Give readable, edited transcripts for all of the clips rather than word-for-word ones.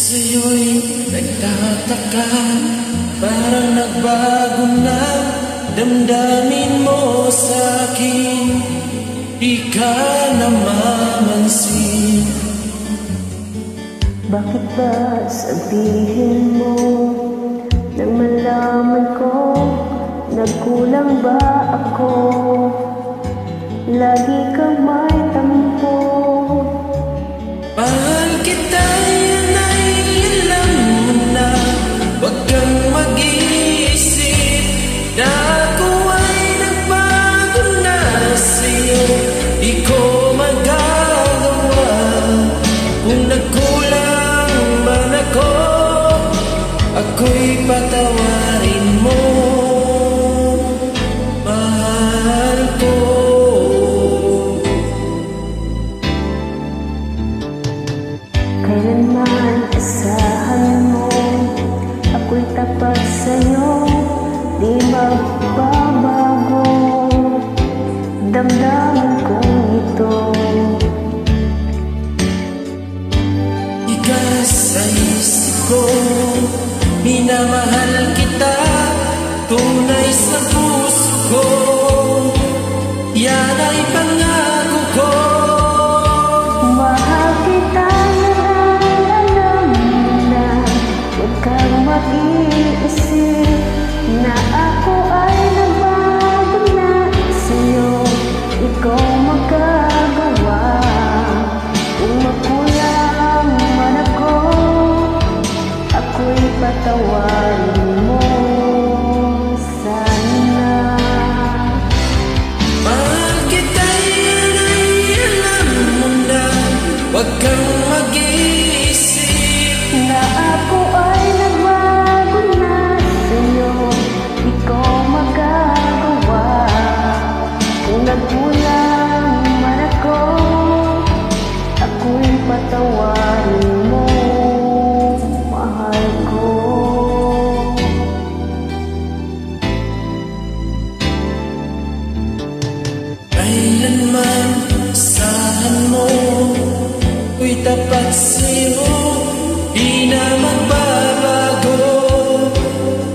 Sa'yo'y nagtataka, parang nagbago na damdamin mo sa'kin. Di ka na mamansin. Bakit ba sabihin mo nang malaman ko nagkulang ba ako? Lagi kang may tampo. Mahal kita, yan ay alam mo na. Huwag kang mag-iisip na ako ay nagbago na sa'yo. Di ko magagawa kung nagkulang man ako. Ako'y patawarin mo, mahal ko. Kailanman asahan mo ako'y tapat sa'yo, di magbabago damdamin kong ito. Ikas sa isip ko, minamahal kita, tunay sa puso ko. Yan ay pangako ko. Mahal kita na alam mo na. Huwag kang mag-iisip na ako ay nagbago na sa'yo. Ikaw magagawa kung magkulang man ako. Ako'y patawarin mo sana. Mahal kita, yan ay alam mo na. Huwag kang mag-iisip Na ako ay nagbago na sa'yo. Ikaw magagawa kung nagkulang man ako. Ako'y patawarin mo, mahal ko. kailanman. Asahan mo, ako'y tapat sa'yo, di na magbabago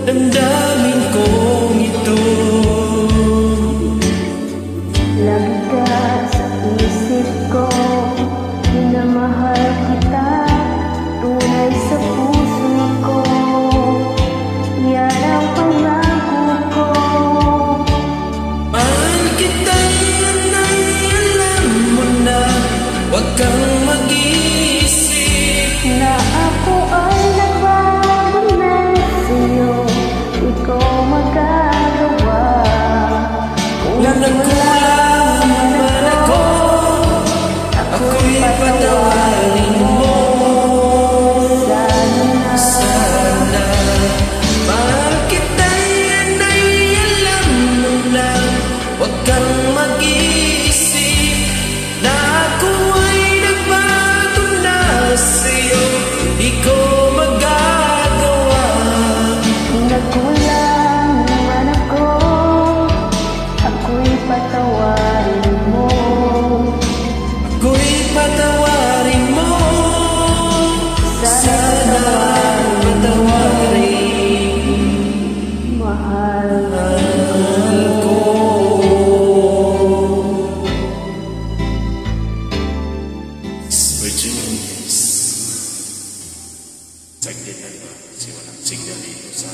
damdamin kong ito. Lagi ka sa isip ko, minamahal kita, tunay sa puso ko. Yan ang pangako ko. Mahal kita, yan ay alam mo na. Huwag kang mag-iisip Na ako ay nagbago na sa'yo. Ikaw magagawa kung na nagkulang man ako. Ako'y patawarin mo sana. Mahal kita, yan ay alam mo na. Huwag kang mag-iisip na ako ay nagbago na sa'yo. Di ko magagawa kung nagkulang man ako. Ako'y patawarin mo. Ako'y patawarin mo sana. Patawarin, Mahal mahal ko. Virgin is tagdinan ba? Siya walang signal dito sa